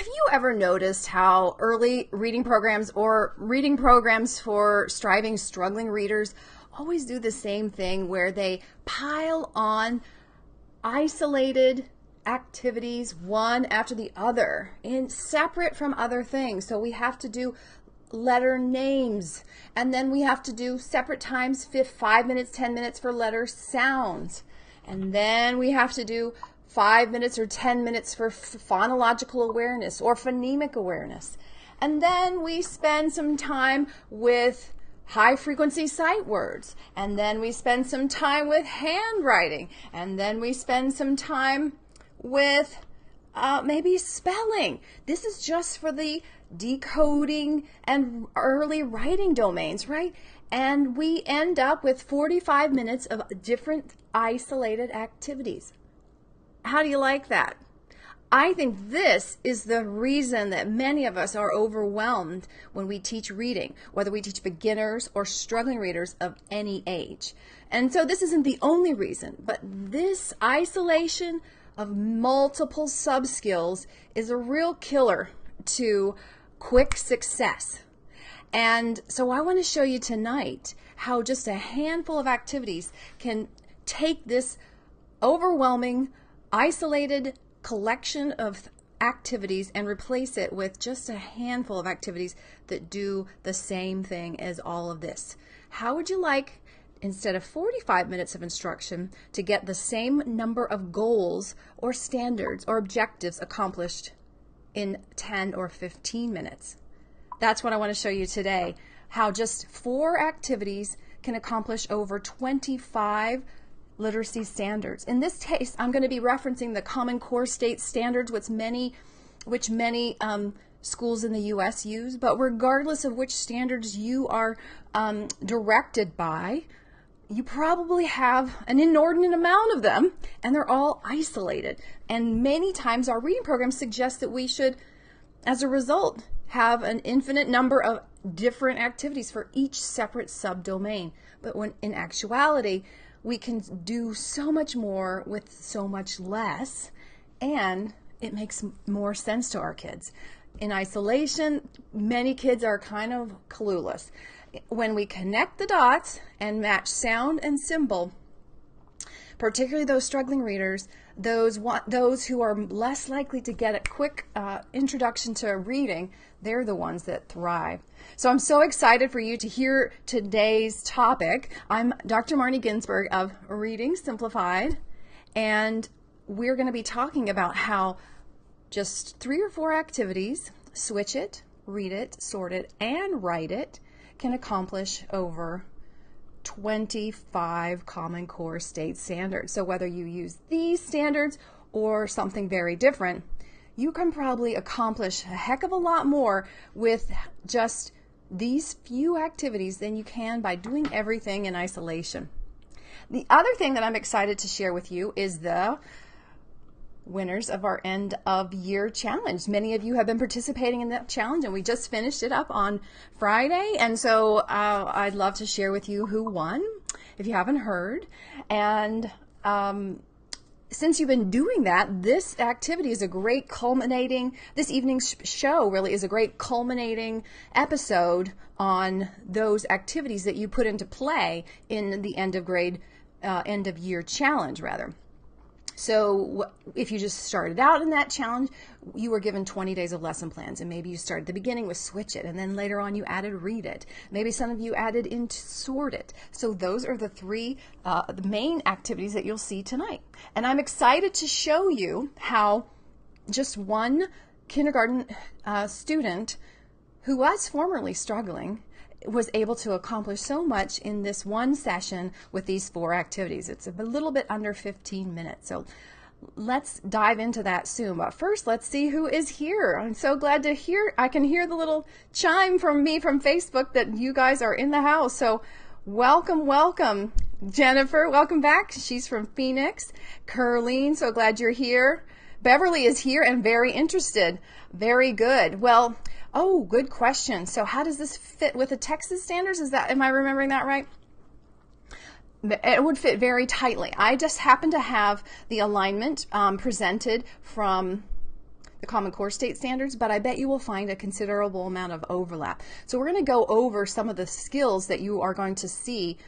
Have you ever noticed how early reading programs or reading programs for striving, struggling readers always do the same thing where they pile on isolated activities one after the other and separate from other things? So we have to do letter names, and then we have to do separate times, 5 minutes, 10 minutes for letter sounds, and then we have to do 5 minutes or 10 minutes for phonological awareness or phonemic awareness. And then we spend some time with high frequency sight words. And then we spend some time with handwriting. And then we spend some time with maybe spelling. This is just for the decoding and early writing domains, right? And we end up with 45 minutes of different isolated activities. How do you like that? I think this is the reason that many of us are overwhelmed when we teach reading, whether we teach beginners or struggling readers of any age. And so this isn't the only reason, but this isolation of multiple sub-skills is a real killer to quick success. And so I want to show you tonight how just a handful of activities can take this overwhelming isolated collection of activities and replace it with just a handful of activities that do the same thing as all of this. How would you like, instead of 45 minutes of instruction, to get the same number of goals or standards or objectives accomplished in 10 or 15 minutes? That's what I want to show you today, how just 4 activities can accomplish over 25 literacy standards. In this case, I'm going to be referencing the Common Core State Standards, which many schools in the U.S. use. But regardless of which standards you are directed by, you probably have an inordinate amount of them, and they're all isolated. And many times our reading programs suggest that we should, as a result, have an infinite number of different activities for each separate subdomain. But when in actuality, we can do so much more with so much less, and it makes more sense to our kids. In isolation, many kids are kind of clueless. When we connect the dots and match sound and symbol, particularly those struggling readers, those who are less likely to get a quick introduction to reading, they're the ones that thrive. So I'm so excited for you to hear today's topic. I'm Dr. Marnie Ginsberg of Reading Simplified, and we're going to be talking about how just 3 or 4 activities, switch it, read it, sort it, and write it, can accomplish over 25 Common Core State Standards. So whether you use these standards or something very different, you can probably accomplish a heck of a lot more with just these few activities than you can by doing everything in isolation. The other thing that I'm excited to share with you is the winners of our end of year challenge. Many of you have been participating in that challenge, and we just finished it up on Friday, and so I'd love to share with you who won if you haven't heard. And since you've been doing that, this activity is a great culminating, this evening's show really is a great culminating episode on those activities that you put into play in the end of year challenge rather. So if you just started out in that challenge, you were given 20 days of lesson plans, and maybe you started at the beginning with switch it, and then later on you added read it. Maybe some of you added into sort it. So those are the 3 the main activities that you'll see tonight. And I'm excited to show you how just one kindergarten student who was formerly struggling was able to accomplish so much in this one session with these 4 activities. It's a little bit under 15 minutes. So let's dive into that soon. But first, let's see who is here. I'm so glad to hear, I can hear the little chime from me from Facebook that you guys are in the house. So welcome, welcome. Jennifer, welcome back. She's from Phoenix. Curleen, so glad you're here. Beverly is here and very interested. Very good. Well, oh, good question. So how does this fit with the Texas standards? Am I remembering that right? It would fit very tightly. I just happen to have the alignment presented from the Common Core State Standards, but I bet you will find a considerable amount of overlap. So we're going to go over some of the skills that you are going to see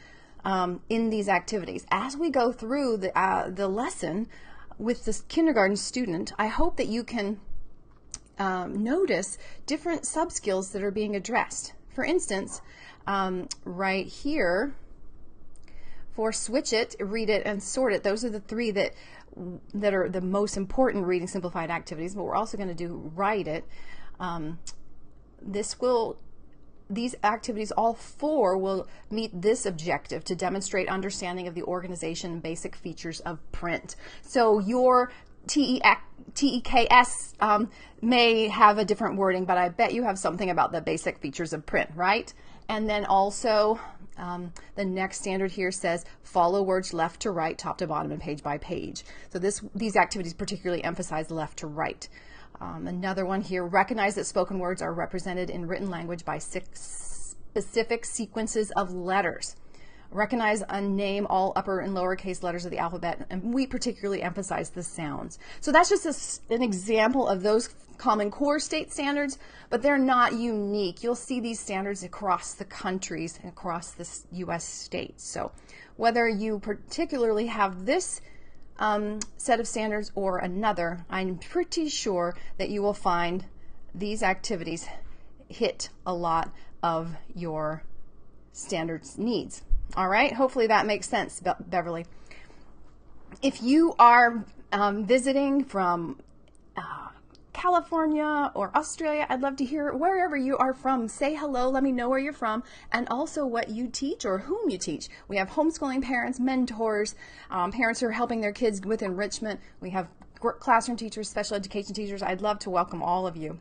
in these activities. As we go through the lesson with this kindergarten student, I hope that you can notice different sub-skills that are being addressed. For instance, right here, for switch it, read it, and sort it, those are the three that are the most important reading simplified activities, but we're also going to do write it. These activities, all four, will meet this objective to demonstrate understanding of the organization and basic features of print. So your TEKS may have a different wording, but I bet you have something about the basic features of print, right? And then also the next standard here says follow words left to right, top to bottom, and page by page. So these activities particularly emphasize left to right. Another one here, recognize that spoken words are represented in written language by 6 specific sequences of letters. Recognize and name all upper and lowercase letters of the alphabet, and we particularly emphasize the sounds. So that's just an example of those Common Core State Standards, but they're not unique. You'll see these standards across the countries and across the U.S. states. So whether you particularly have this set of standards or another, I'm pretty sure that you will find these activities hit a lot of your standards needs. All right, hopefully that makes sense, Beverly. If you are visiting from California or Australia, I'd love to hear wherever you are from. Say hello, let me know where you're from, and also what you teach or whom you teach. We have homeschooling parents, mentors, parents who are helping their kids with enrichment. We have classroom teachers, special education teachers. I'd love to welcome all of you.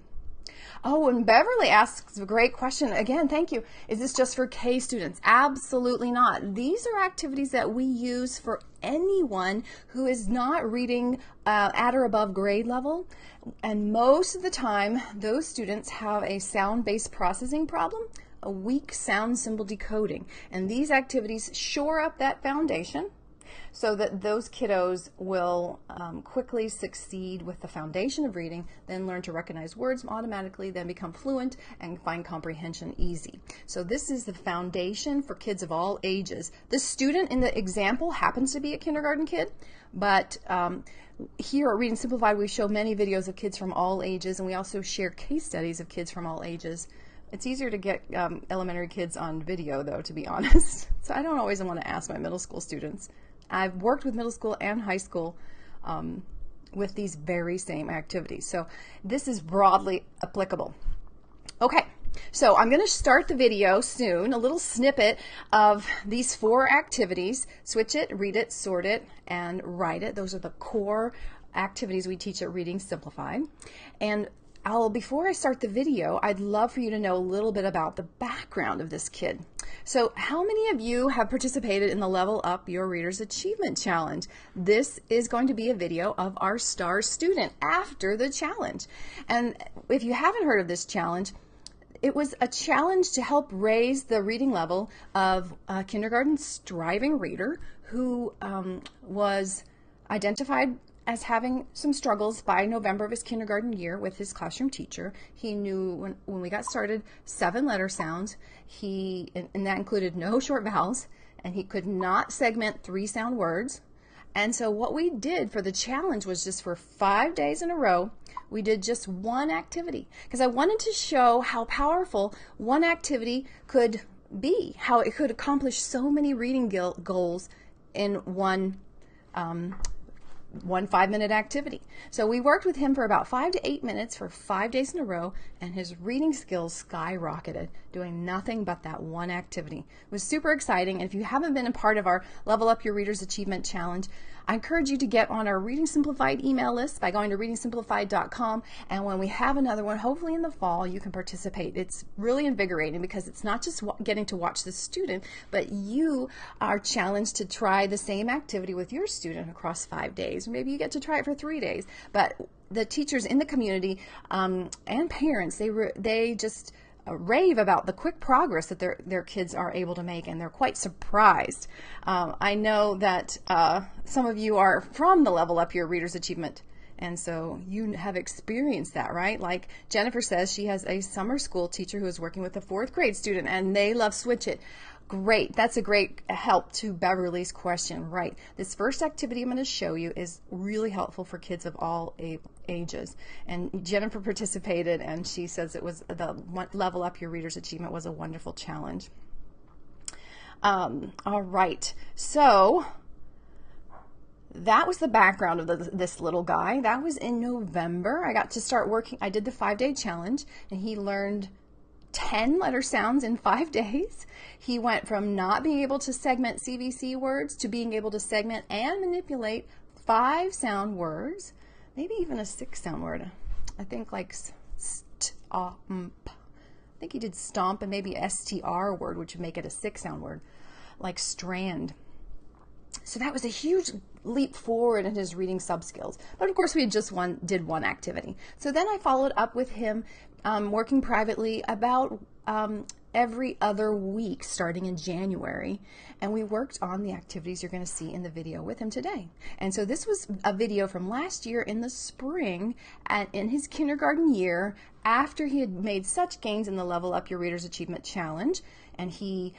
Oh, and Beverly asks a great question. Again, thank you. Is this just for K students? Absolutely not. These are activities that we use for anyone who is not reading at or above grade level. And most of the time, those students have a sound-based processing problem, a weak sound symbol decoding. And these activities shore up that foundation so that those kiddos will quickly succeed with the foundation of reading, then learn to recognize words automatically, then become fluent and find comprehension easy. So this is the foundation for kids of all ages. This student in the example happens to be a kindergarten kid, but here at Reading Simplified, we show many videos of kids from all ages, and we also share case studies of kids from all ages. It's easier to get elementary kids on video, though, to be honest. So I don't always want to ask my middle school students. I've worked with middle school and high school with these very same activities. So this is broadly applicable. Okay, so I'm going to start the video soon, a little snippet of these 4 activities: switch it, read it, sort it, and write it. Those are the core activities we teach at Reading Simplified. And before I start the video, I'd love for you to know a little bit about the background of this kid. So how many of you have participated in the Level Up Your Readers Achievement Challenge? This is going to be a video of our star student after the challenge. And if you haven't heard of this challenge, it was a challenge to help raise the reading level of a kindergarten striving reader who was identified as having some struggles by November of his kindergarten year with his classroom teacher. He knew when we got started 7 letter sounds, and that included no short vowels, and he could not segment 3 sound words. And so what we did for the challenge was just for 5 days in a row, we did just one activity, because I wanted to show how powerful one activity could be, how it could accomplish so many reading goals in one 5-minute activity. So we worked with him for about 5 to 8 minutes for 5 days in a row, and his reading skills skyrocketed, doing nothing but that one activity. It was super exciting, and if you haven't been a part of our Level Up Your Readers Achievement Challenge, I encourage you to get on our Reading Simplified email list by going to readingsimplified.com, and when we have another one, hopefully in the fall, you can participate. It's really invigorating because it's not just getting to watch the student, but you are challenged to try the same activity with your student across 5 days. Maybe you get to try it for 3 days, but the teachers in the community and parents, they just rave about the quick progress that their kids are able to make, and they're quite surprised. I know that some of you are from the Level Up Your Readers Achievement And so you have experienced that, right? Like Jennifer says she has a summer school teacher who is working with a 4th grade student and they love Switch It. Great. That's a great help to Beverly's question, right? This first activity I'm going to show you is really helpful for kids of all ages. And Jennifer participated and she says it was the Level Up Your Reader's Achievement was a wonderful challenge. All right. So that was the background of this little guy. That was in November. I got to start working. I did the 5-day challenge and he learned 10 letter sounds in 5 days. He went from not being able to segment CVC words to being able to segment and manipulate 5 sound words, maybe even a 6 sound word. I think like I think he did stomp and maybe STR word, which would make it a 6 sound word, like strand. So that was a huge leap forward in his reading sub skills. But of course we just did one activity. So then I followed up with him working privately about every other week starting in January, and we worked on the activities you're going to see in the video with him today. And so this was a video from last year in the spring in his kindergarten year after he had made such gains in the Level Up Your Reader's Achievement Challenge, and he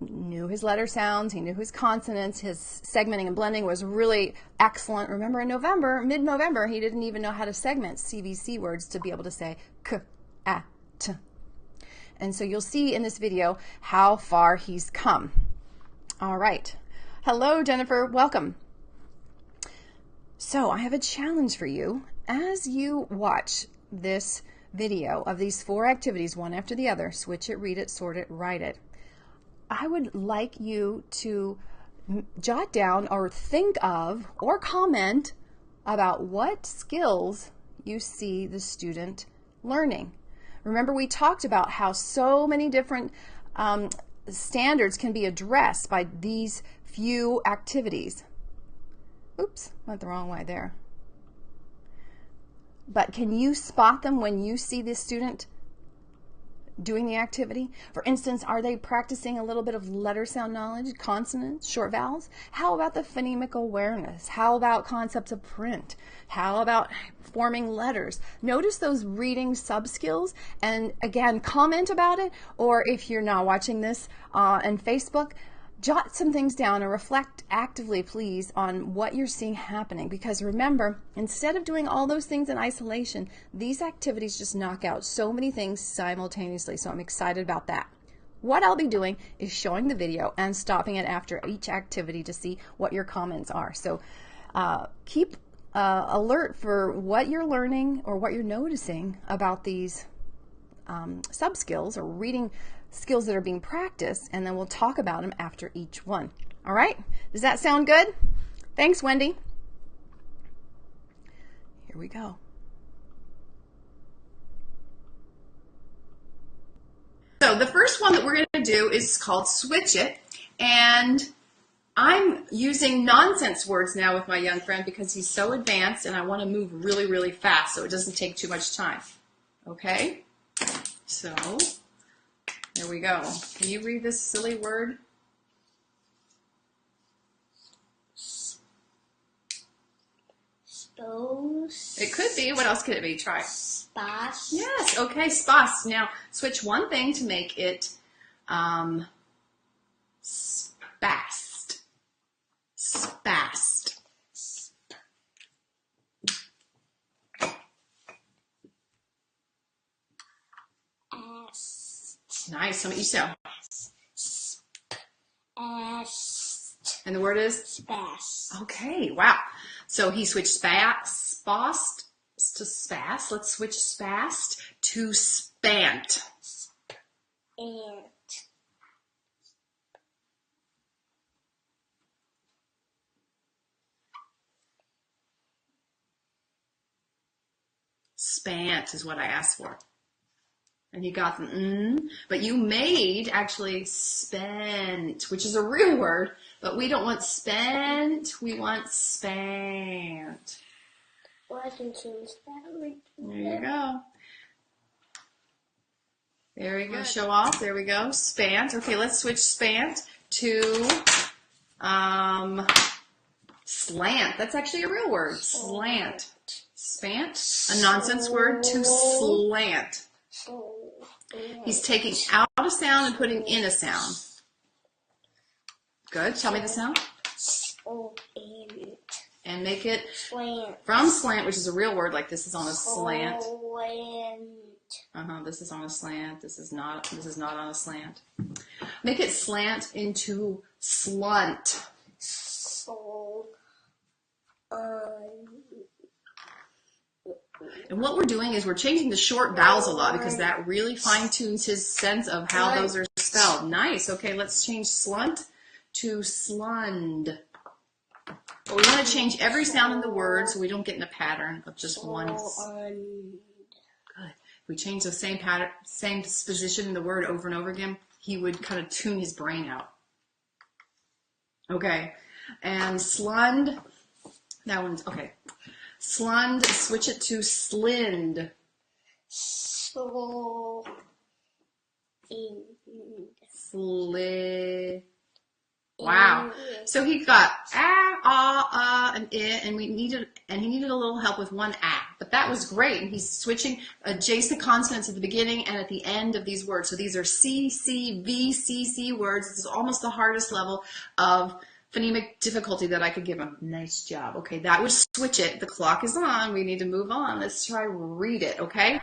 knew his letter sounds, he knew his consonants, his segmenting and blending was really excellent. Remember in November, mid-November, he didn't even know how to segment CVC words to be able to say k, a, t. And so you'll see in this video how far he's come. All right. Hello, Jennifer. Welcome. So I have a challenge for you. As you watch this video of these 4 activities, one after the other, switch it, read it, sort it, write it, I would like you to jot down or think of or comment about what skills you see the student learning. Remember, we talked about how so many different standards can be addressed by these few activities. Oops, went the wrong way there. But can you spot them when you see this student doing the activity? For instance, are they practicing a little bit of letter sound knowledge, consonants, short vowels? How about the phonemic awareness? How about concepts of print? How about forming letters? Notice those reading sub skills, and again, comment about it, or if you're not watching this on Facebook, jot some things down and reflect actively, please, on what you're seeing happening. Because remember, instead of doing all those things in isolation, these activities just knock out so many things simultaneously. So I'm excited about that. What I'll be doing is showing the video and stopping it after each activity to see what your comments are. So keep alert for what you're learning or what you're noticing about these sub skills or reading skills that are being practiced, and then we'll talk about them after each one. All right? Does that sound good? Thanks, Wendy. Here we go. So the first one that we're going to do is called Switch It, and I'm using nonsense words now with my young friend because he's so advanced and I want to move really, really fast so it doesn't take too much time. Okay? So there we go. Can you read this silly word? Spose. It could be. What else could it be? Try. Spas. Yes. Okay. Spas. Now switch one thing to make it spast. Spast. Nice. So you say. And the word is? Spas. Okay, wow. So he switched spast to spast. Let's switch spast to spant. And. Spant is what I asked for. And you got the but you made actually spent, which is a real word, but we don't want spent, we want spant. Well, I can change that. There you go. There we go. Show off. There we go. Spant. Okay, let's switch spant to slant. That's actually a real word. Slant. Spant, a nonsense word, to slant. He's taking out a sound and putting in a sound. Good. Tell me the sound. And make it from slant, which is a real word, like this is on a slant. This is on a slant. This is not on a slant. Make it slant into slunt. And what we're doing is we're changing the short vowels a lot because that really fine-tunes his sense of how those are spelled. Nice. Okay, let's change slunt to slund. But we want to change every sound in the word so we don't get in a pattern of just one. Good. If we change the same pattern, same position in the word over and over again, he would kind of tune his brain out. Okay. And slund, that one's, okay. Slund, switch it to slind. Wow. So he got and I, and he needed a little help with one but that was great. And he's switching adjacent consonants at the beginning and at the end of these words. So these are C, C, V, C, C words. This is almost the hardest level of phonemic difficulty that I could give him. Nice job. Okay, that would switch it. The clock is on. We need to move on. Let's try read it, okay?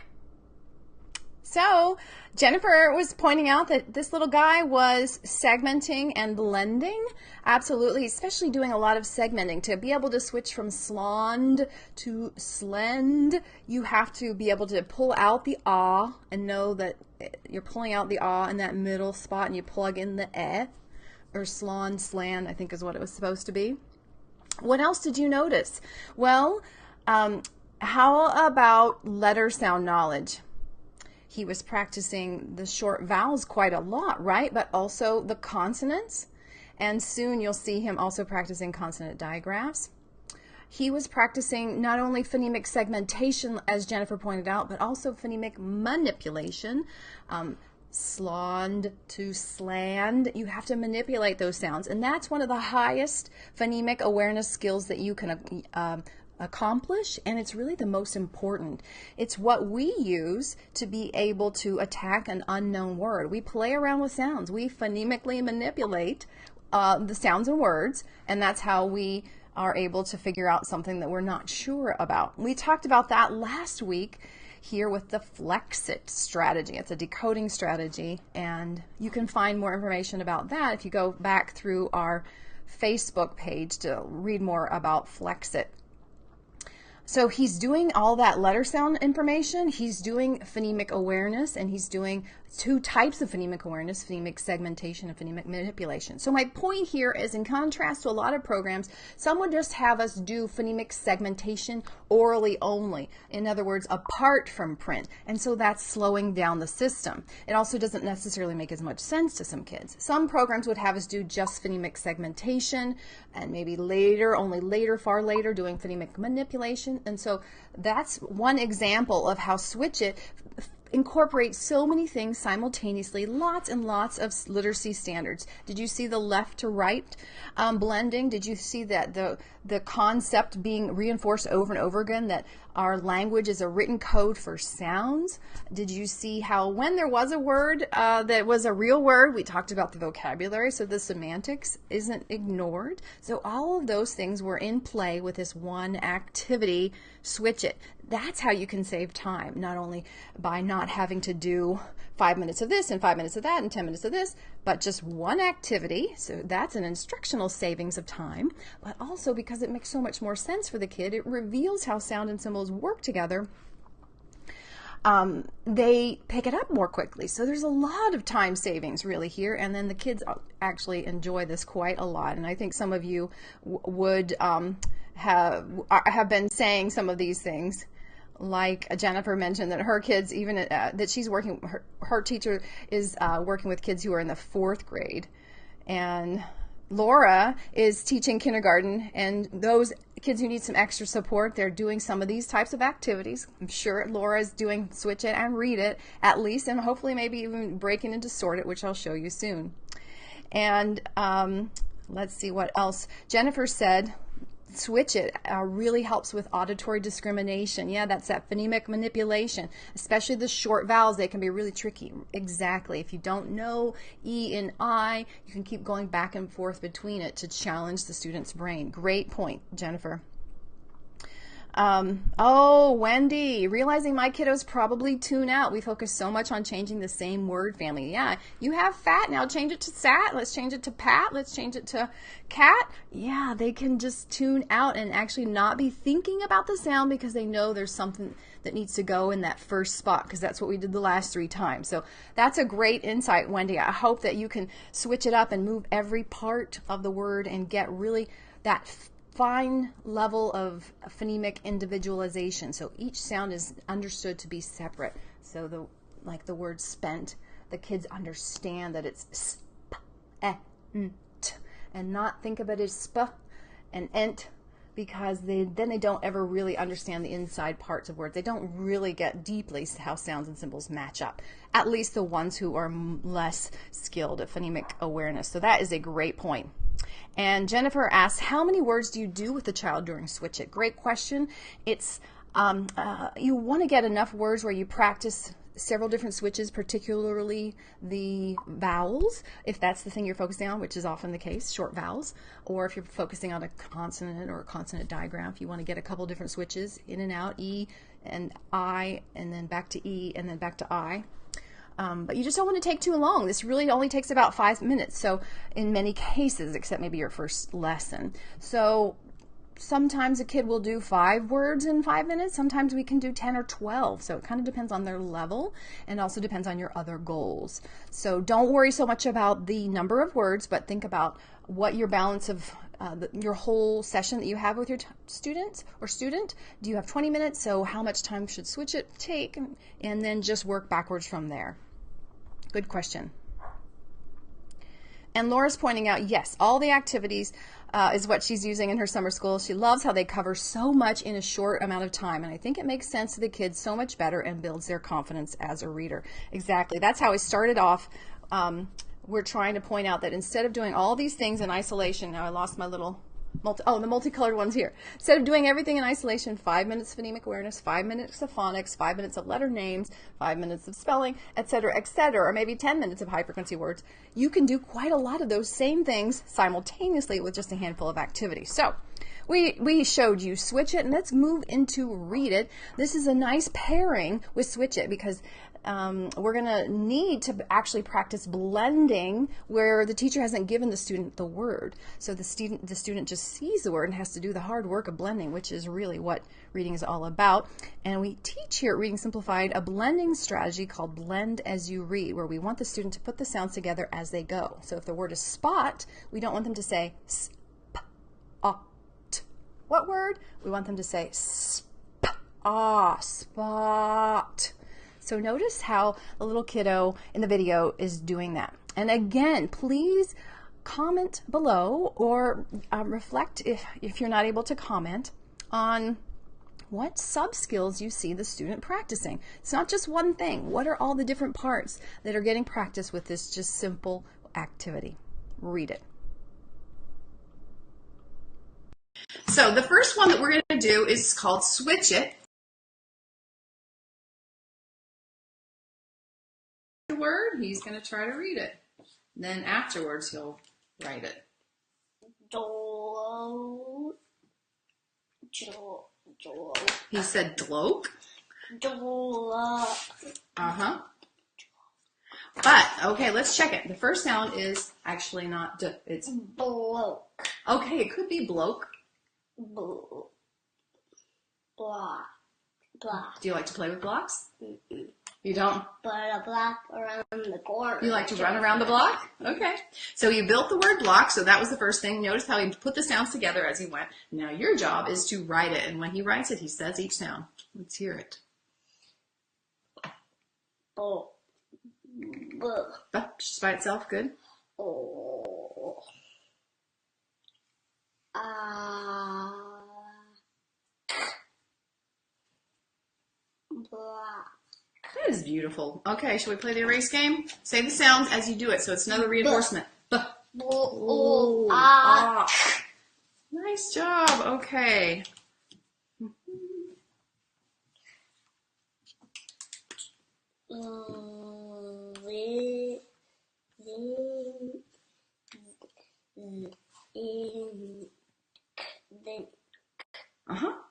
So Jennifer was pointing out that this little guy was segmenting and blending. Absolutely, especially doing a lot of segmenting. To be able to switch from slond to slend, you have to be able to pull out the ah and know that you're pulling out the ah in that middle spot and you plug in the or slon, slan, I think is what it was supposed to be. What else did you notice? Well, how about letter sound knowledge? He was practicing the short vowels quite a lot, right? But also the consonants. And soon you'll see him also practicing consonant digraphs. He was practicing not only phonemic segmentation, as Jennifer pointed out, but also phonemic manipulation. Slond to sland, you have to manipulate those sounds. And that's one of the highest phonemic awareness skills that you can accomplish, and it's really the most important. It's what we use to be able to attack an unknown word. We play around with sounds. We phonemically manipulate the sounds and words, and that's how we are able to figure out something that we're not sure about. We talked about that last week here with the Flexit strategy. It's a decoding strategy, and you can find more information about that if you go back through our Facebook page to read more about Flexit. So he's doing all that letter sound information, he's doing phonemic awareness, and he's doing two types of phonemic awareness, phonemic segmentation and phonemic manipulation. So my point here is, in contrast to a lot of programs, some would just have us do phonemic segmentation orally only. In other words, apart from print. And so that's slowing down the system. It also doesn't necessarily make as much sense to some kids. Some programs would have us do just phonemic segmentation, and maybe later, only later, far later, doing phonemic manipulation. And so that's one example of how Switch It incorporates so many things simultaneously, lots and lots of literacy standards. Did you see the left to right blending? Did you see that the concept being reinforced over and over again, that our language is a written code for sounds? Did you see how when there was a word that was a real word, we talked about the vocabulary, so the semantics isn't ignored? So all of those things were in play with this one activity, Switch It. That's how you can save time, not only by not having to do 5 minutes of this and 5 minutes of that and 10 minutes of this, but just one activity. So that's an instructional savings of time, but also because it makes so much more sense for the kid. It reveals how sound and symbols work together. They pick it up more quickly. So there's a lot of time savings really here, and then the kids actually enjoy this quite a lot. And I think some of you would have been saying some of these things. Like Jennifer mentioned that her kids, even that she's working, her teacher is working with kids who are in the 4th grade. And Laura is teaching kindergarten, and those kids who need some extra support, they're doing some of these types of activities. I'm sure Laura is doing Switch It and Read It at least, and hopefully maybe even breaking into Sort It, which I'll show you soon. And let's see what else. Jennifer said switch it really helps with auditory discrimination. Yeah, that's that phonemic manipulation, especially the short vowels. They can be really tricky. Exactly. If you don't know E and I, you can keep going back and forth between it to challenge the student's brain. Great point, Jennifer. Oh, Wendy, realizing my kiddos probably tune out. We focus so much on changing the same word family. Yeah, you have fat, now change it to sat. Let's change it to pat. Let's change it to cat. Yeah, they can just tune out and actually not be thinking about the sound because they know there's something that needs to go in that first spot, because that's what we did the last 3 times. So that's a great insight, Wendy. I hope that you can switch it up and move every part of the word and get really that fine level of phonemic individualization. So each sound is understood to be separate. So like the word spent, the kids understand that it's sp, ent, and not think of it as sp and ent, because then they don't ever really understand the inside parts of words. They don't really get deeply how sounds and symbols match up, at least the ones who are less skilled at phonemic awareness. So that is a great point. And Jennifer asks, how many words do you do with the child during Switch It? Great question. It's you want to get enough words where you practice several different switches, particularly the vowels, if that's the thing you're focusing on, which is often the case, short vowels, or if you're focusing on a consonant or a consonant digraph, if you want to get a couple different switches in and out, E and I, and then back to E, and then back to I. But you just don't want to take too long. This really only takes about 5 minutes, so in many cases, except maybe your first lesson. So sometimes a kid will do 5 words in 5 minutes. Sometimes we can do 10 or 12. So it kind of depends on their level, and also depends on your other goals. So don't worry so much about the number of words, but think about what your balance of your whole session that you have with your students or student. Do you have 20 minutes? So how much time should Switch It take? And then just work backwards from there. Good question. And Laura's pointing out, yes, all the activities is what she's using in her summer school. She loves how they cover so much in a short amount of time. And I think it makes sense to the kids so much better and builds their confidence as a reader. Exactly. That's how I started off. We're trying to point out that instead of doing all these things in isolation, now I lost my little, the multicolored one's here. Instead of doing everything in isolation, 5 minutes phonemic awareness, 5 minutes of phonics, 5 minutes of letter names, 5 minutes of spelling, etc., or maybe 10 minutes of high frequency words, you can do quite a lot of those same things simultaneously with just a handful of activities. So we showed you Switch It, and let's move into Read It. This is a nice pairing with Switch It because we're going to need to actually practice blending where the teacher hasn't given the student the word. So the student just sees the word and has to do the hard work of blending, which is really what reading is all about. And we teach here at Reading Simplified a blending strategy called Blend as You Read, where we want the student to put the sounds together as they go. So if the word is spot, we don't want them to say spot. What word? We want them to say spot. So notice how the little kiddo in the video is doing that. And again, please comment below or reflect if you're not able to comment on what sub-skills you see the student practicing. It's not just one thing. What are all the different parts that are getting practice with this just simple activity? Read it. So the first one that we're going to do is called Switch It. Word, he's going to try to read it. Then afterwards, he'll write it. He said dloke. Uh-huh. But, okay, let's check it. The first sound is actually not d, it's bloke. Okay, it could be bloke. Block. Do you like to play with blocks? You don't? Put a block around the corner. You like to run around the block? Okay. So you built the word block, so that was the first thing. Notice how he put the sounds together as he went. Now your job is to write it, and when he writes it, he says each sound. Let's hear it. Oh. Just by itself, good. Oh. Block. That is beautiful. Okay, shall we play the erase game? Say the sounds as you do it, so it's another reinforcement. Nice. Nice job. Okay.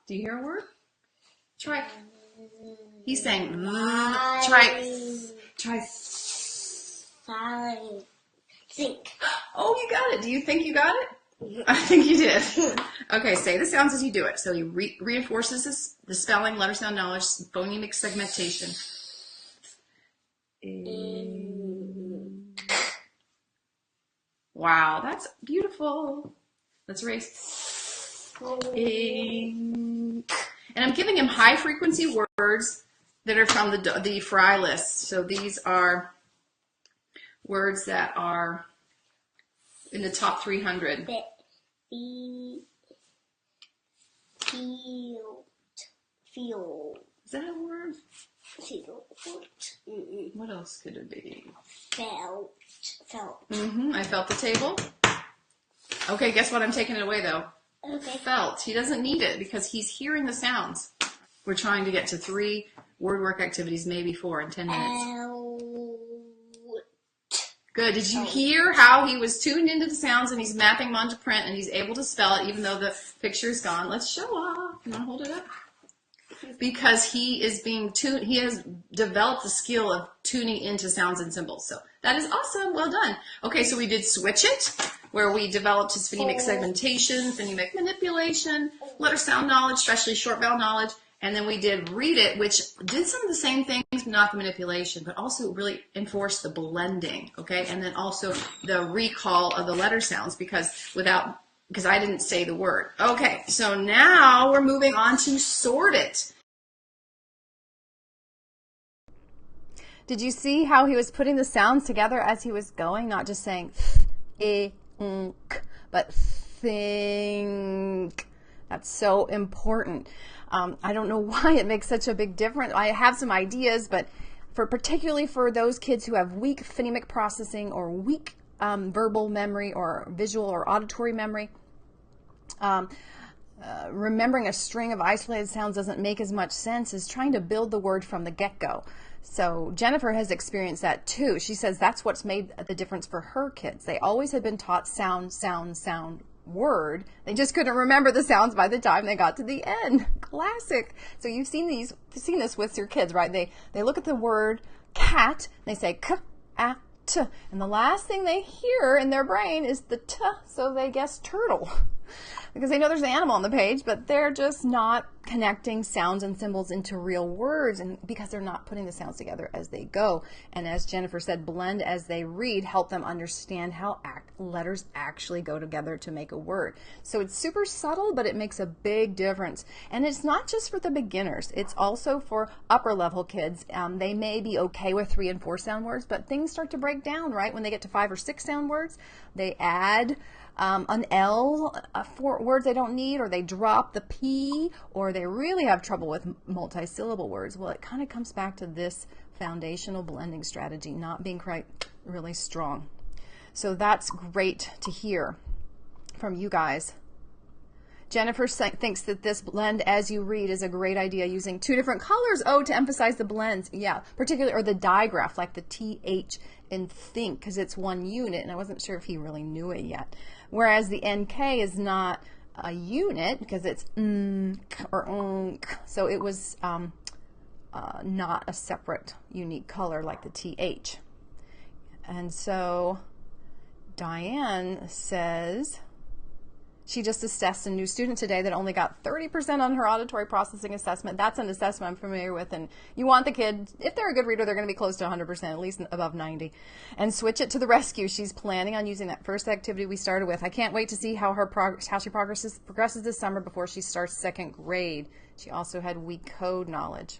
Do you hear a word? Try. He's saying, try. Think. Oh, you got it. Do you think you got it? I think you did. Okay, say the sounds as you do it. So he reinforces the spelling, letter sound knowledge, phonemic segmentation. Wow, that's beautiful. Let's erase. And I'm giving him high frequency words that are from the Fry list. So these are words that are in the top 300. Field. Is that a word? Field. What else could it be? Felt. I felt the table. Okay, guess what? I'm taking it away though. Okay. Felt. He doesn't need it because he's hearing the sounds. We're trying to get to 3 word work activities, maybe 4 in 10 minutes. Good. Did you hear how he was tuned into the sounds and he's mapping them onto print and he's able to spell it even though the picture is gone? Let's show off. You want to hold it up? Because he is being tuned, he has developed the skill of tuning into sounds and symbols. So that is awesome. Well done. Okay, so we did Switch It, where we developed his phonemic segmentation, phonemic manipulation, letter sound knowledge, especially short vowel knowledge. And then we did Read It, which did some of the same things, not the manipulation, but also really enforced the blending, okay? And then also the recall of the letter sounds because I didn't say the word. Okay, so now we're moving on to Sort It. Did you see how he was putting the sounds together as he was going? Not just saying but think. That's so important. I don't know why it makes such a big difference. I have some ideas, but particularly for those kids who have weak phonemic processing or weak verbal memory or visual or auditory memory, remembering a string of isolated sounds doesn't make as much sense as trying to build the word from the get-go. So Jennifer has experienced that too. She says that's what's made the difference for her kids. They always had been taught sound, word. They just couldn't remember the sounds by the time they got to the end. Classic. So you've seen this with your kids, right? They look at the word cat, and they say k, a, t, and the last thing they hear in their brain is the t, so they guess turtle. Because they know there's an animal on the page, but they're just not connecting sounds and symbols into real words, and because they're not putting the sounds together as they go. And as Jennifer said, blend as they read, help them understand how letters actually go together to make a word. So it's super subtle, but it makes a big difference. And it's not just for the beginners. It's also for upper level kids. They may be okay with 3 and 4 sound words, but things start to break down, right? When they get to 5 or 6 sound words, they add an L for words they don't need, or they drop the P, or they really have trouble with multi-syllable words. Well, it kind of comes back to this foundational blending strategy not being quite really strong. So that's great to hear from you guys. Jennifer thinks that this blend as you read is a great idea, using 2 different colors, to emphasize the blends. Yeah, particularly, or the digraph, like the TH in think, because it's one unit, and I wasn't sure if he really knew it yet. Whereas the NK is not a unit because it's or so it was not a separate unique color like the TH. And so Diane says she just assessed a new student today that only got 30% on her auditory processing assessment. That's an assessment I'm familiar with, and you want the kid, if they're a good reader, they're going to be close to 100%, at least above 90. And Switch It to the rescue. She's planning on using that first activity we started with. I can't wait to see how she progresses this summer before she starts 2nd grade. She also had weak code knowledge.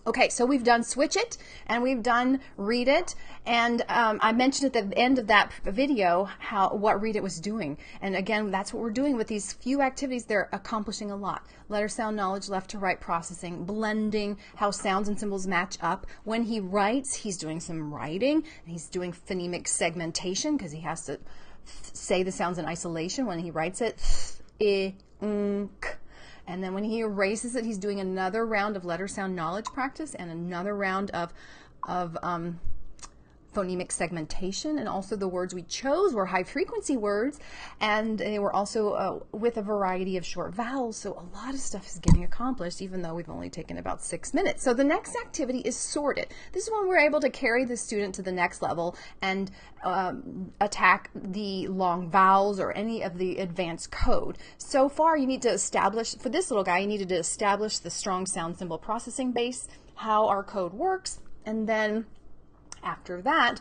Okay, so we've done Switch It and we've done Read It, and I mentioned at the end of that video what Read It was doing. And again, that's what we're doing with these few activities. They're accomplishing a lot. Letter sound knowledge, left to right processing, blending, how sounds and symbols match up. When he writes, he's doing some writing, and he's doing phonemic segmentation because he has to say the sounds in isolation when he writes it. I, k. And then when he erases it, he's doing another round of letter sound knowledge practice and another round of phonemic segmentation. And also the words we chose were high frequency words, and they were also with a variety of short vowels. So a lot of stuff is getting accomplished, even though we've only taken about 6 minutes. So the next activity is sorted. This is when we're able to carry the student to the next level and attack the long vowels or any of the advanced code. So far, you need to establish, for this little guy, you needed to establish the strong sound symbol processing base, how our code works, and then after that,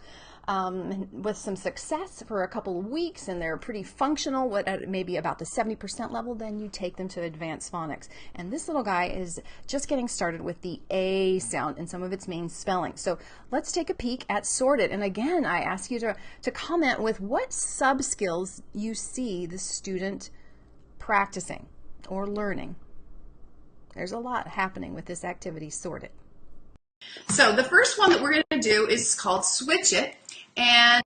with some success for a couple of weeks, and they're pretty functional, at maybe about the 70% level, then you take them to advanced phonics. And this little guy is just getting started with the A sound and some of its main spelling. So let's take a peek at sorted. And again, I ask you to comment with what sub-skills you see the student practicing or learning. There's a lot happening with this activity, sorted. So the first one that we're going to do is called Switch It, and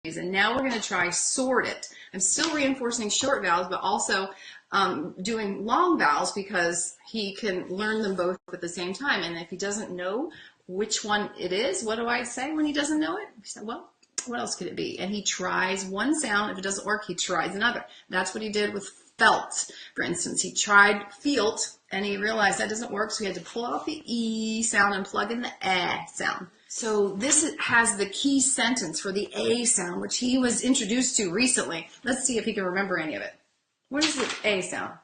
now we're going to try Sort It. I'm still reinforcing short vowels, but also doing long vowels because he can learn them both at the same time. And if he doesn't know which one it is, what do I say when he doesn't know it? He said, well, what else could it be? And he tries one sound. If it doesn't work, he tries another. That's what he did with felt, for instance. He tried felt, and he realized that doesn't work, so he had to pull out the E sound and plug in the eh sound. So this has the key sentence for the A sound, which he was introduced to recently. Let's see if he can remember any of it. What is the A sound?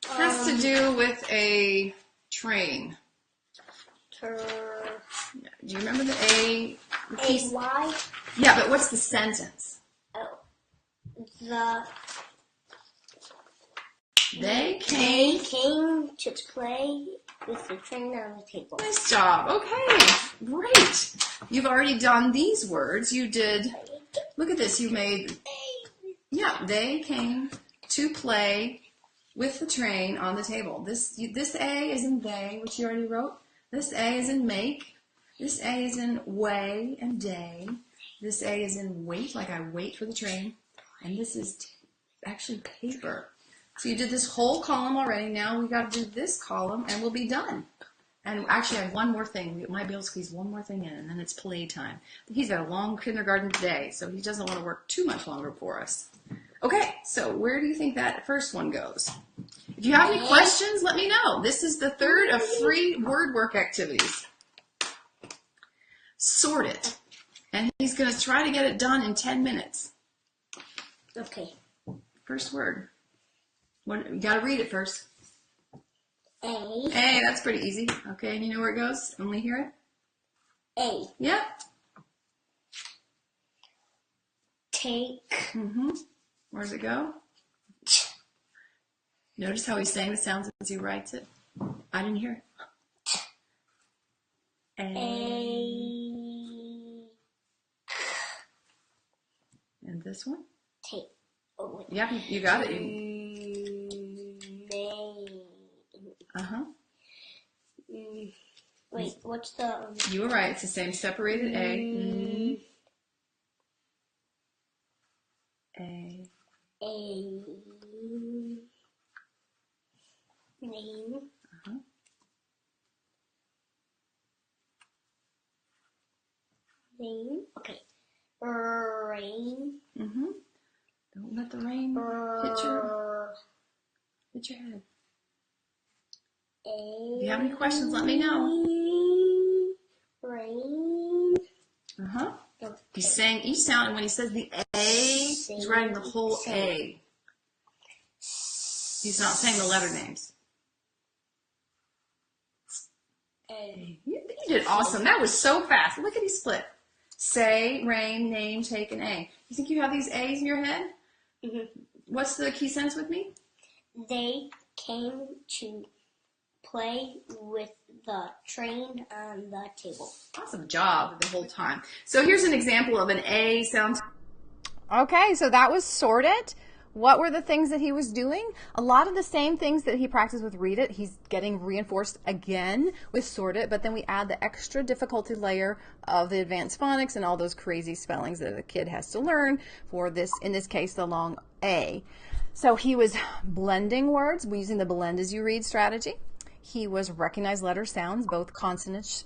It has to do with a train. Do you remember the A? A-Y? Yeah, but what's the sentence? Oh. They They came. came to play with the train on the table. Nice job. Okay, great. You've already done these words. You did, look at this, you made, yeah, they came to play with the train on the table. This A is in they, which you already wrote. This A is in make. This A is in way and day. This A is in wait, like I wait for the train. And this is actually paper. So you did this whole column already. Now we got to do this column and we'll be done. And actually I have one more thing. We might be able to squeeze one more thing in, and then it's playtime. He's got a long kindergarten today, so he doesn't want to work too much longer for us. Okay, so where do you think that first one goes? If you have any questions, let me know. This is the third of 3 word work activities. Sort it. And he's going to try to get it done in 10 minutes. Okay. First word. You got to read it first. A. A, that's pretty easy. Okay, and you know where it goes? Only hear it? A. Yep. Take. Mm-hmm. Where does it go? Notice how he's saying the sounds as he writes it? I didn't hear it. A. And this one? Take. Oh, wait. Yeah, you got it. Uh-huh. Wait, what's the... You were right. It's the same separated A. A. A. Name. Uh-huh. Name. Okay. Rain. Mm-hmm. Don't let the rain hit your head. If you have any questions, let me know. Rain. Uh-huh. He's saying each sound, and when he says the A, he's writing the whole A. He's not saying the letter names. A. You did awesome. That was so fast. Look at he split. Say, rain, name, take, and A. You think you have these A's in your head? Mm-hmm. What's the key sentence with me? They came to play with the train on the table. Awesome job the whole time. So here's an example of an A sound. Okay, so that was sorted. What were the things that he was doing? A lot of the same things that he practiced with Read It, he's getting reinforced again with Sort It, but then we add the extra difficulty layer of the advanced phonics and all those crazy spellings that a kid has to learn for this, in this case, the long A. So he was blending words using the blend as you read strategy. He was recognize letter sounds, both consonants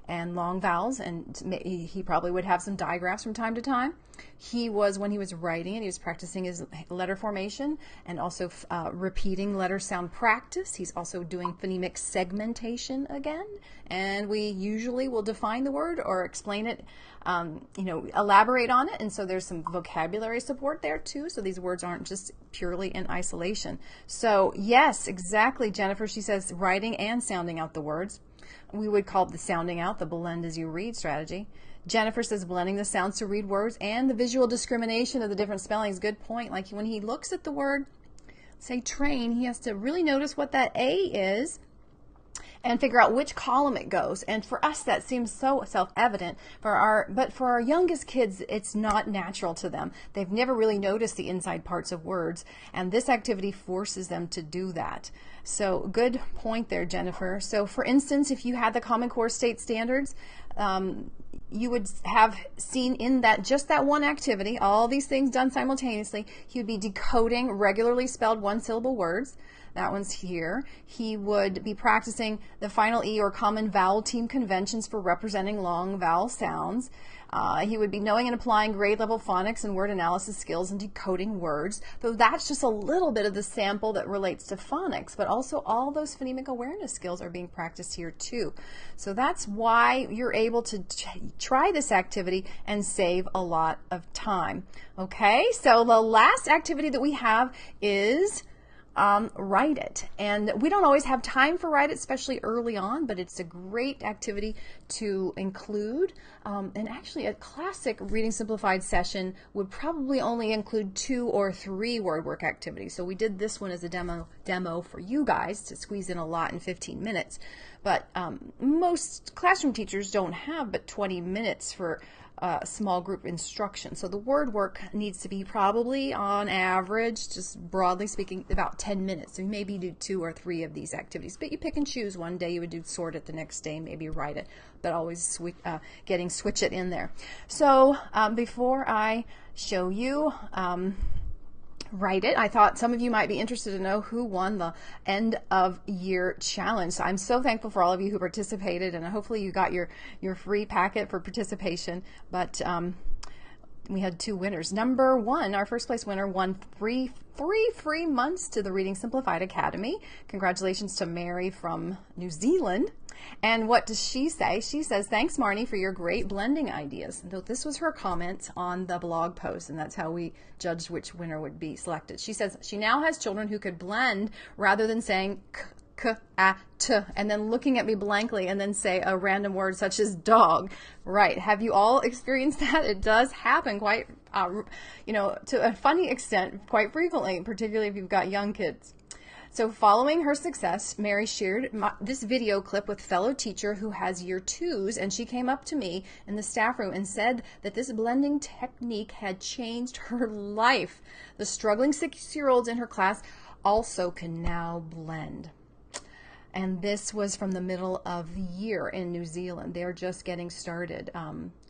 and long vowels, and he probably would have some digraphs from time to time. He was, when he was writing it, he was practicing his letter formation and also repeating letter sound practice. He's also doing phonemic segmentation again, and we usually will define the word or explain it, elaborate on it, and so there's some vocabulary support there too, so these words aren't just purely in isolation. So yes, exactly, Jennifer, she says writing and sounding out the words. We would call the sounding out the blend as you read strategy. Jennifer says blending the sounds to read words and the visual discrimination of the different spellings. Good point. Like when he looks at the word, say train, he has to really notice what that A is and figure out which column it goes. And for us, that seems so self-evident. But for our youngest kids, it's not natural to them. They've never really noticed the inside parts of words, and this activity forces them to do that. So good point there, Jennifer. So for instance, if you had the Common Core State Standards, you would have seen in that just that one activity, all these things done simultaneously. He would be decoding regularly spelled one-syllable words. That one's here. He would be practicing the final E or common vowel team conventions for representing long vowel sounds. He would be knowing and applying grade level phonics and word analysis skills and decoding words. Though that's just a little bit of the sample that relates to phonics, but also all those phonemic awareness skills are being practiced here too. So that's why you're able to try this activity and save a lot of time. Okay, so the last activity that we have is Write It. And we don't always have time for Write It, especially early on, but it's a great activity to include. And actually a classic Reading Simplified session would probably only include 2 or 3 word work activities. So we did this one as a demo for you guys to squeeze in a lot in 15 minutes. But most classroom teachers don't have but 20 minutes for small group instruction. So the word work needs to be probably on average, just broadly speaking, about 10 minutes. So you maybe do 2 or 3 of these activities, but you pick and choose. One day you would do Sort It, the next day maybe Write It, but always switch it in there. So before I show you Write It, I thought some of you might be interested to know who won the end of year challenge. So I'm so thankful for all of you who participated, and hopefully you got your free packet for participation. But we had 2 winners. Number 1, our first place winner, won 3 free months to the Reading Simplified Academy. Congratulations to Mary from New Zealand. And what does she say? She says, thanks, Marnie, for your great blending ideas. So this was her comment on the blog post, and that's how we judged which winner would be selected. She says she now has children who could blend rather than saying t, and then looking at me blankly and then say a random word such as dog. Right. Have you all experienced that? It does happen quite, to a funny extent quite frequently, particularly if you've got young kids. So following her success, Mary shared this video clip with fellow teacher who has year 2s, and she came up to me in the staff room and said that this blending technique had changed her life. The struggling 6-year-olds in her class also can now blend. And this was from the middle of the year in New Zealand. They're just getting started.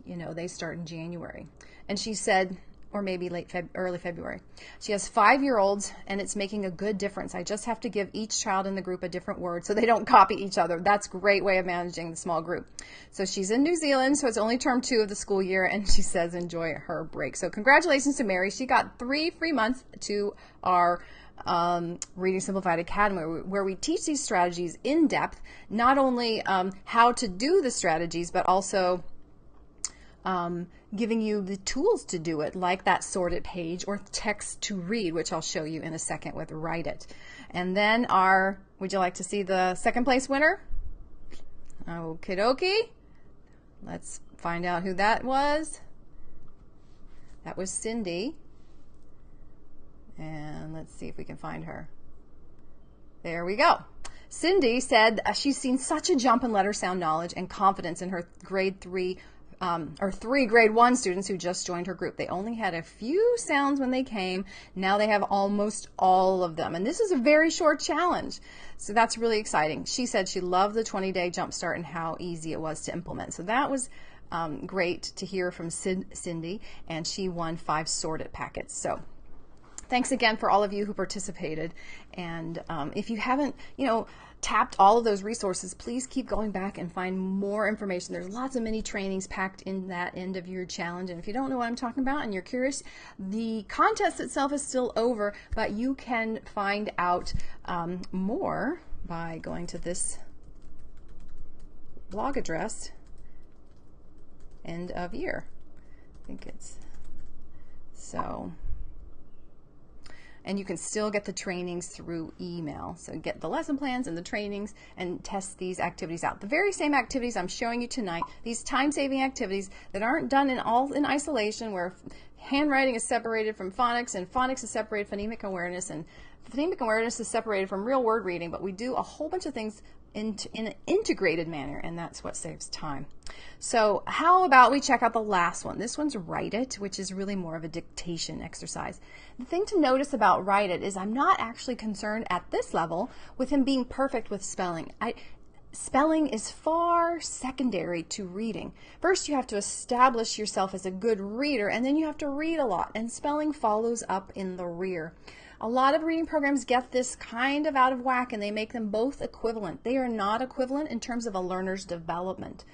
They start in January. And she said, or maybe early February. She has 5-year-olds, and it's making a good difference. I just have to give each child in the group a different word so they don't copy each other. That's a great way of managing the small group. So she's in New Zealand, so it's only term 2 of the school year, and she says enjoy her break. So congratulations to Mary. She got 3 free months to our Reading Simplified Academy, where we teach these strategies in depth, not only how to do the strategies, but also giving you the tools to do it, like that Sort It page or text to read, which I'll show you in a second with Write It. And then would you like to see the second place winner? Okie dokie. Let's find out who that was. That was Cindy. And let's see if we can find her. There we go. Cindy said she's seen such a jump in letter sound knowledge and confidence in her grade 3 or 3 grade 1 students who just joined her group. They only had a few sounds when they came. Now they have almost all of them. And this is a very short challenge. So that's really exciting. She said she loved the 20-day jumpstart and how easy it was to implement. So that was great to hear from Cindy, and she won 5 sorted packets. So thanks again for all of you who participated. And if you haven't, tapped all of those resources, please keep going back and find more information. There's lots of mini trainings packed in that end of your challenge. And if you don't know what I'm talking about and you're curious, the contest itself is still over, but you can find out more by going to this blog address, end of year. I think it's so. And you can still get the trainings through email. So get the lesson plans and the trainings and test these activities out. The very same activities I'm showing you tonight, these time-saving activities that aren't done in isolation, where handwriting is separated from phonics, and phonics is separated from phonemic awareness, and phonemic awareness is separated from real word reading, but we do a whole bunch of things in an integrated manner, and that's what saves time. So how about we check out the last one? This one's Write It, which is really more of a dictation exercise. The thing to notice about Write It is I'm not actually concerned at this level with him being perfect with spelling. Spelling is far secondary to reading. First, you have to establish yourself as a good reader, and then you have to read a lot, and spelling follows up in the rear. A lot of reading programs get this kind of out of whack, and they make them both equivalent. They are not equivalent in terms of a learner's development.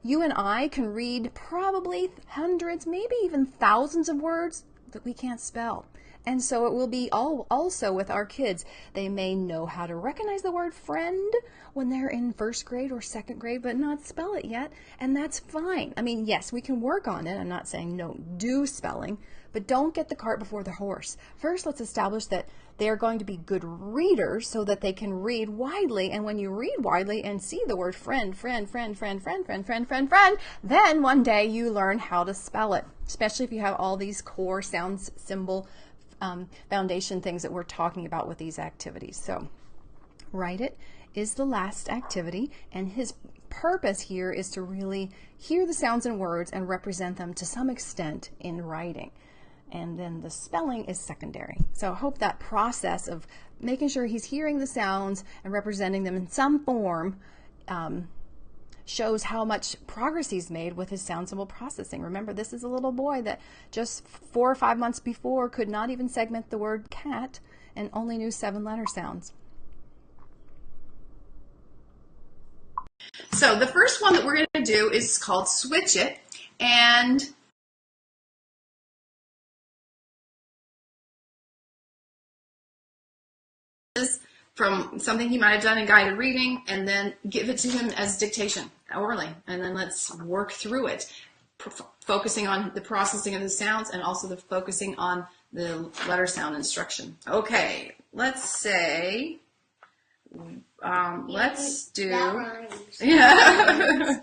You and I can read probably hundreds, maybe even thousands of words that we can't spell. And so it will be also with our kids. They may know how to recognize the word friend when they're in 1st grade or 2nd grade, but not spell it yet, and that's fine. I mean, yes, we can work on it. I'm not saying no, do spelling, but don't get the cart before the horse. First, let's establish that they are going to be good readers so that they can read widely, and when you read widely and see the word friend, then one day you learn how to spell it, especially if you have all these core sounds, symbol, foundation things that we're talking about with these activities. So Write It is the last activity, and his purpose here is to really hear the sounds and words and represent them to some extent in writing. And then the spelling is secondary. So I hope that process of making sure he's hearing the sounds and representing them in some form shows how much progress he's made with his sound symbol processing. Remember, this is a little boy that just 4 or 5 months before could not even segment the word cat and only knew 7-letter sounds. So the first one that we're going to do is called Switch It, and from something he might have done in guided reading, and then give it to him as dictation orally, and then let's work through it, focusing on the processing of the sounds and also the focusing on the letter sound instruction. Okay, let's say, let's do, yeah.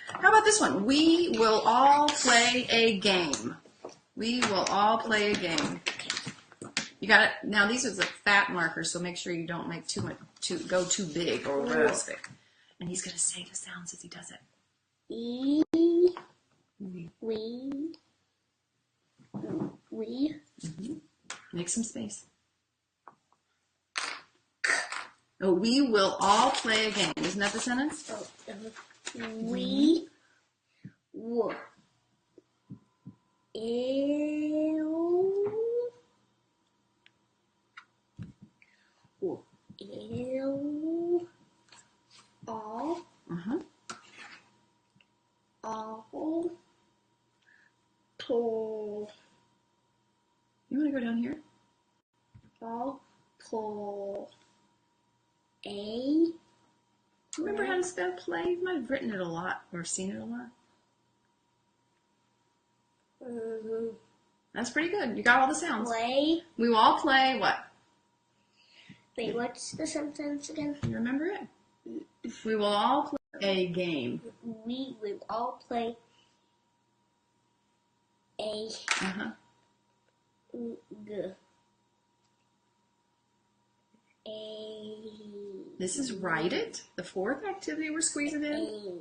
How about this one? We will all play a game. We will all play a game. You got it. Now these are the fat markers, so make sure you don't make go too big or realistic. And he's gonna say the sounds as he does it. We. Mm-hmm. Make some space. Oh, we will all play a game. Isn't that the sentence? We will. All. All. Pull. You want to go down here? All. Pull. A. Remember how to spell play? You might have written it a lot or seen it a lot. Mm-hmm. That's pretty good. You got all the sounds. Play. We will all play what? Wait, what's the sentence again? You remember it? We will all play a game. We will all play a This is Write It, the 4th activity we're squeezing in.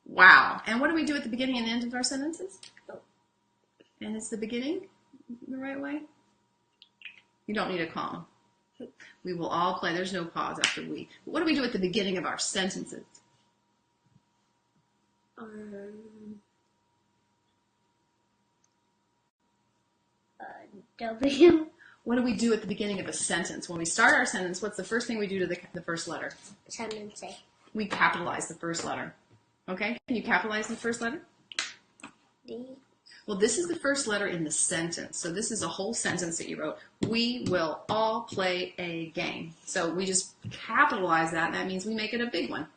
Wow. And what do we do at the beginning and end of our sentences? And is the beginning the right way? You don't need a comma. We will all play. There's no pause after we. What do we do at the beginning of our sentences? W. What do we do at the beginning of a sentence? When we start our sentence, what's the first thing we do to the first letter? Sentence A. We capitalize the first letter. Okay? Can you capitalize the first letter? D. Well, this is the first letter in the sentence. So this is a whole sentence that you wrote. We will all play a game. So we just capitalize that, and that means we make it a big one.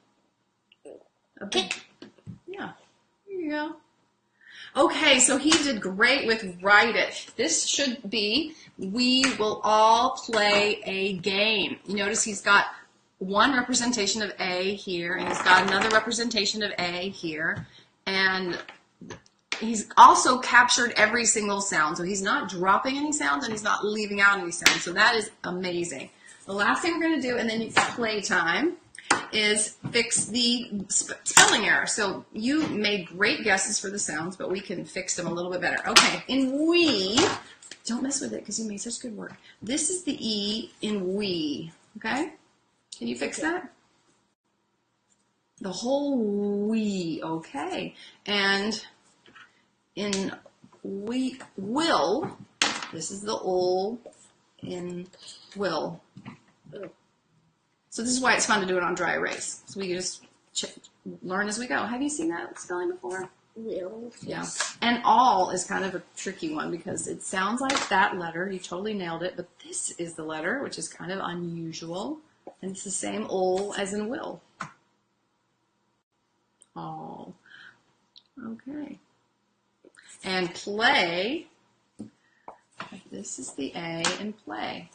A big, yeah. There you go. Okay, so he did great with write it. This should be, we will all play a game. You notice he's got one representation of A here, and he's got another representation of A here, and he's also captured every single sound. So he's not dropping any sounds, and he's not leaving out any sounds. So that is amazing. The last thing we're going to do, and then it's playtime, is fix the spelling error. So you made great guesses for the sounds, but we can fix them a little bit better. Okay, in we, don't mess with it because you made such good work. This is the E in we, okay? Can you fix that? The whole we, okay. And in we will, this is the ol in will. So this is why it's fun to do it on dry erase. So we can just learn as we go. Have you seen that spelling before? Will. Yeah. And all is kind of a tricky one because it sounds like that letter. You totally nailed it. But this is the letter, which is kind of unusual. And it's the same ol as in will. All. Okay. And play. This is the A in play.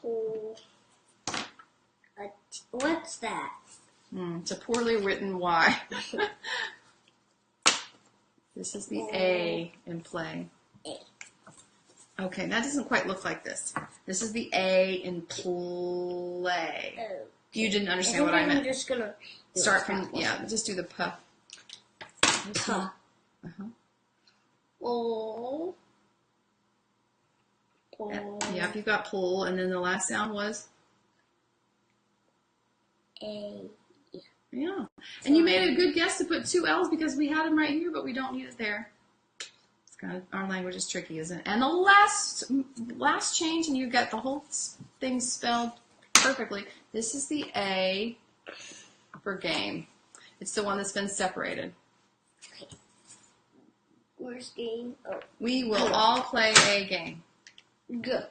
Oh. What's that? It's a poorly written Y. This is the A in play. A. Okay, that doesn't quite look like this. This is the A in play. Oh. You didn't understand what I meant. I'm just going to Start from, yeah, just do the P. P. Oh. Yep, you got pull, and then the last sound was? A. Yeah. And you made a good guess to put two L's because we had them right here, but we don't need it there. It's kind of, our language is tricky, isn't it? And the last change, and you got the whole thing spelled perfectly. This is the A for game. It's the one that's been separated. Okay. Where's game? Oh. We will all play a game. Go.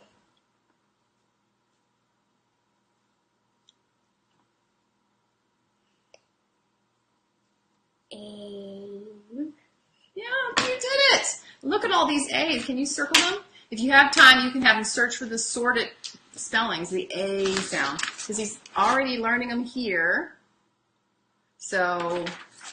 Yeah, you did it. Look at all these A's. Can you circle them? If you have time, you can have him search for the sorted spellings, the A sound, because he's already learning them here. So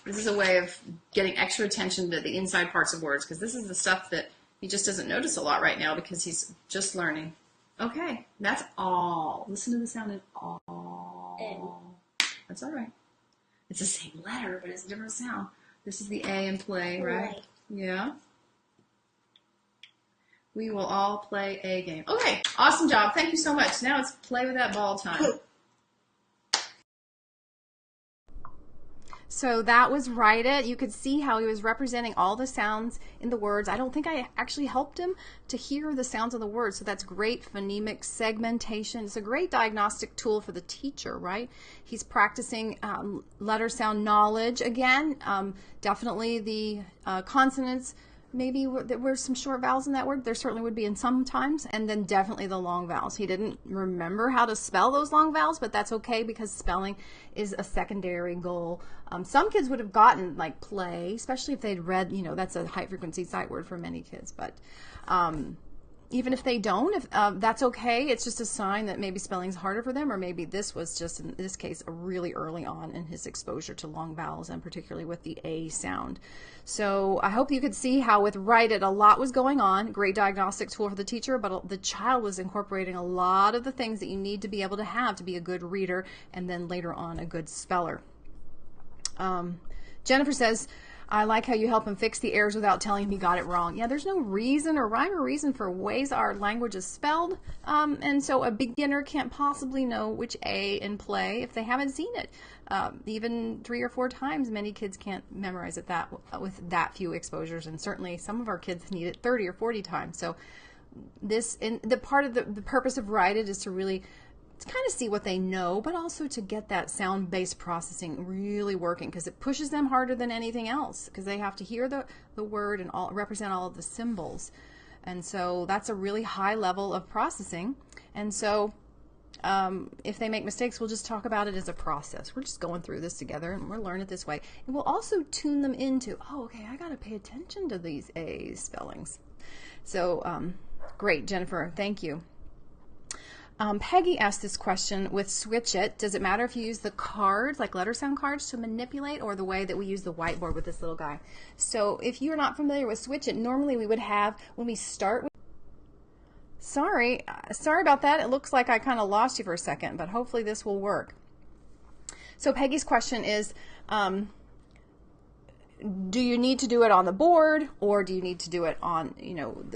this is a way of getting extra attention to the inside parts of words, because this is the stuff that he just doesn't notice a lot right now because he's just learning. Okay, that's all. Listen to the sound in all. That's all right. It's the same letter, but it's a different sound. This is the A in play, right? Yeah. We will all play a game. Okay, awesome job. Thank you so much. Now it's play with that ball time. So that was Write It. You could see how he was representing all the sounds in the words. I don't think I actually helped him to hear the sounds of the words. So that's great phonemic segmentation. It's a great diagnostic tool for the teacher, right? He's practicing letter sound knowledge again. Definitely the consonants. Maybe there were some short vowels in that word. There certainly would be in some times. And then definitely the long vowels. He didn't remember how to spell those long vowels, but that's okay because spelling is a secondary goal. Some kids would have gotten like play, especially if they'd read, you know, that's a high frequency sight word for many kids. But even if they don't, that's okay. It's just a sign that maybe spelling's harder for them, or maybe this was just, in this case, really early on in his exposure to long vowels, and particularly with the A sound. So I hope you could see how with Write It, a lot was going on. Great diagnostic tool for the teacher, but the child was incorporating a lot of the things that you need to be able to have to be a good reader, and then later on a good speller. Jennifer says, I like how you help him fix the errors without telling him he got it wrong. Yeah, there's no reason or rhyme or reason for ways our language is spelled. And so a beginner can't possibly know which A in play if they haven't seen it. Even 3 or 4 times, many kids can't memorize it with that few exposures. And certainly some of our kids need it 30 or 40 times. So the part of the purpose of Write It is to really kind of see what they know, but also to get that sound-based processing really working, because it pushes them harder than anything else, because they have to hear the word and represent all of the symbols. And so that's a really high level of processing. And so if they make mistakes, we'll just talk about it as a process. We're just going through this together, and we'll learn it this way. And we'll also tune them into, oh, okay, I got to pay attention to these A spellings. So great, Jennifer. Thank you. Peggy asked this question with Switch It. Does it matter if you use the cards, like letter sound cards, to manipulate, or the way that we use the whiteboard with this little guy? So if you're not familiar with Switch It, normally we would have, when we start with... Sorry about that. It looks like I kind of lost you for a second, but hopefully this will work. So Peggy's question is, do you need to do it on the board, or do you need to do it on,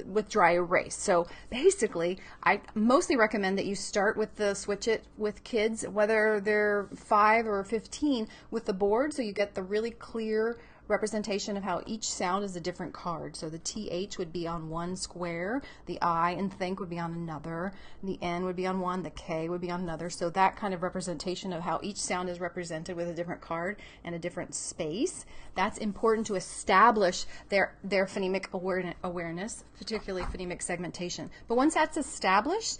with dry erase? So basically, I mostly recommend that you start with the Switch It with kids, whether they're 5 or 15, with the board, so you get the really clear representation of how each sound is a different card. So the TH would be on one square, the I and think would be on another, the N would be on one, the K would be on another. So that kind of representation of how each sound is represented with a different card and a different space, that's important to establish their phonemic awareness, particularly phonemic segmentation. But once that's established,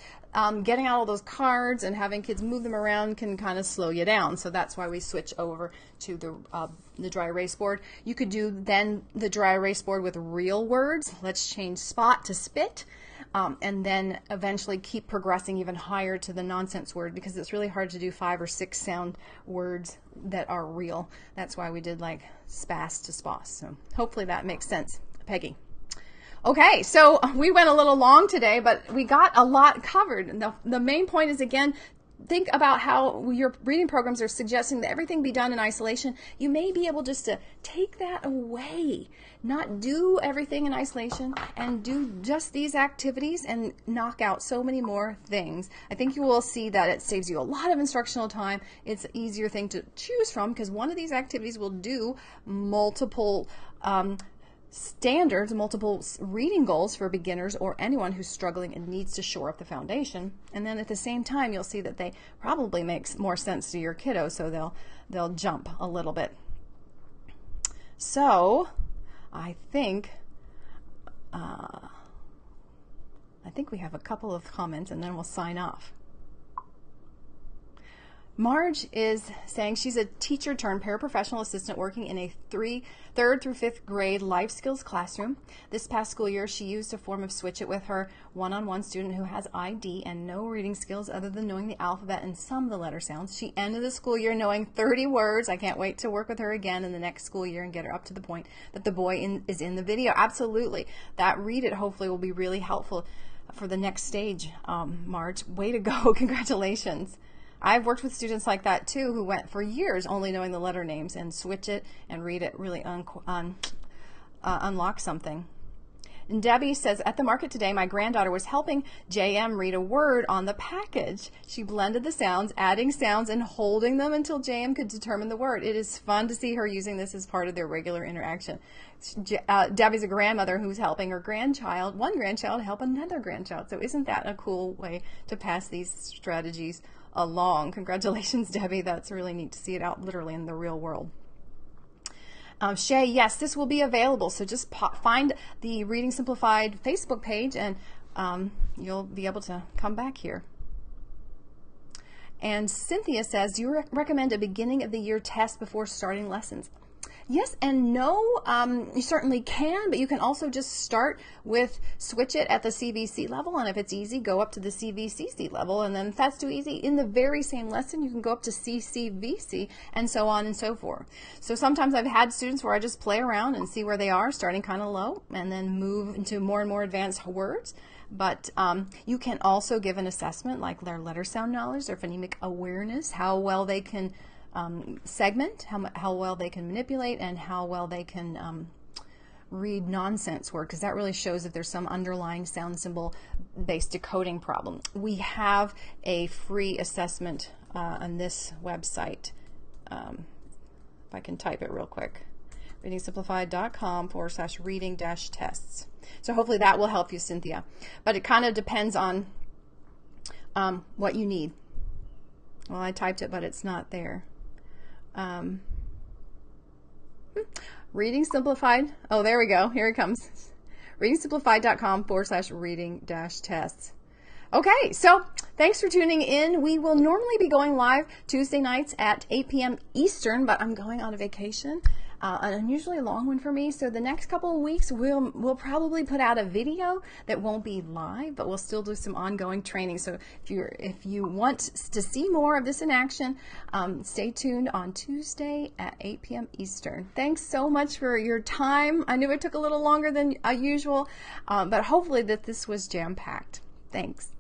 getting out all those cards and having kids move them around can kind of slow you down. So that's why we switch over to the dry erase board. You could do then the dry erase board with real words. Let's change spot to spit, and then eventually keep progressing even higher to the nonsense word, because it's really hard to do 5 or 6 sound words that are real. That's why we did like spas to spas. So hopefully that makes sense, Peggy. Okay, so we went a little long today, but we got a lot covered. And the main point is, again, think about how your reading programs are suggesting that everything be done in isolation. You may be able just to take that away, not do everything in isolation, and do just these activities and knock out so many more things. I think you will see that it saves you a lot of instructional time. It's an easier thing to choose from, because one of these activities will do multiple standards, multiple reading goals for beginners or anyone who's struggling and needs to shore up the foundation. And then at the same time, you'll see that they probably make more sense to your kiddo, so they'll jump a little bit. So I think we have a couple of comments, and then we'll sign off. Marge is saying she's a teacher turned paraprofessional assistant working in a 3rd through 5th grade life skills classroom. This past school year, she used a form of Switch It with her one-on-one student who has ID and no reading skills other than knowing the alphabet and some of the letter sounds. She ended the school year knowing 30 words. I can't wait to work with her again in the next school year and get her up to the point that the boy is in the video. Absolutely. That Read It hopefully will be really helpful for the next stage. Marge, way to go. Congratulations. I've worked with students like that too, who went for years only knowing the letter names, and Switch It and Read It really unlock something. And Debbie says, at the market today, my granddaughter was helping JM read a word on the package. She blended the sounds, adding sounds and holding them until JM could determine the word. It is fun to see her using this as part of their regular interaction. Debbie's a grandmother who's helping her grandchild, one grandchild, help another grandchild. So isn't that a cool way to pass these strategies along? Congratulations, Debbie. That's really neat to see it out literally in the real world. Shay, yes, this will be available. So just find the Reading Simplified Facebook page, and you'll be able to come back here. And Cynthia says, do you recommend a beginning of the year test before starting lessons? Yes and no. You certainly can, but you can also just start with Switch It at the CVC level, and if it's easy, go up to the CVCC level, and then if that's too easy, in the very same lesson, you can go up to CCVC, and so on and so forth. So sometimes I've had students where I just play around and see where they are, starting kind of low, and then move into more and more advanced words. But you can also give an assessment like their letter sound knowledge, their phonemic awareness, how well they can segment, how well they can manipulate, and how well they can read nonsense word, because that really shows if there's some underlying sound symbol based decoding problem. We have a free assessment on this website. If I can type it real quick, readingsimplified.com/reading-tests. So hopefully that will help you, Cynthia. But it kind of depends on what you need. Well, I typed it, but it's not there. Reading Simplified. Oh, there we go. Here it comes. readingsimplified.com/reading-tests. Okay, so thanks for tuning in. We will normally be going live Tuesday nights at 8 p.m. Eastern, but I'm going on a vacation, an unusually long one for me. So the next couple of weeks, we'll probably put out a video that won't be live, but we'll still do some ongoing training. So if you want to see more of this in action, stay tuned on Tuesday at 8 p.m. Eastern. Thanks so much for your time. I knew it took a little longer than usual, but hopefully that this was jam-packed. Thanks.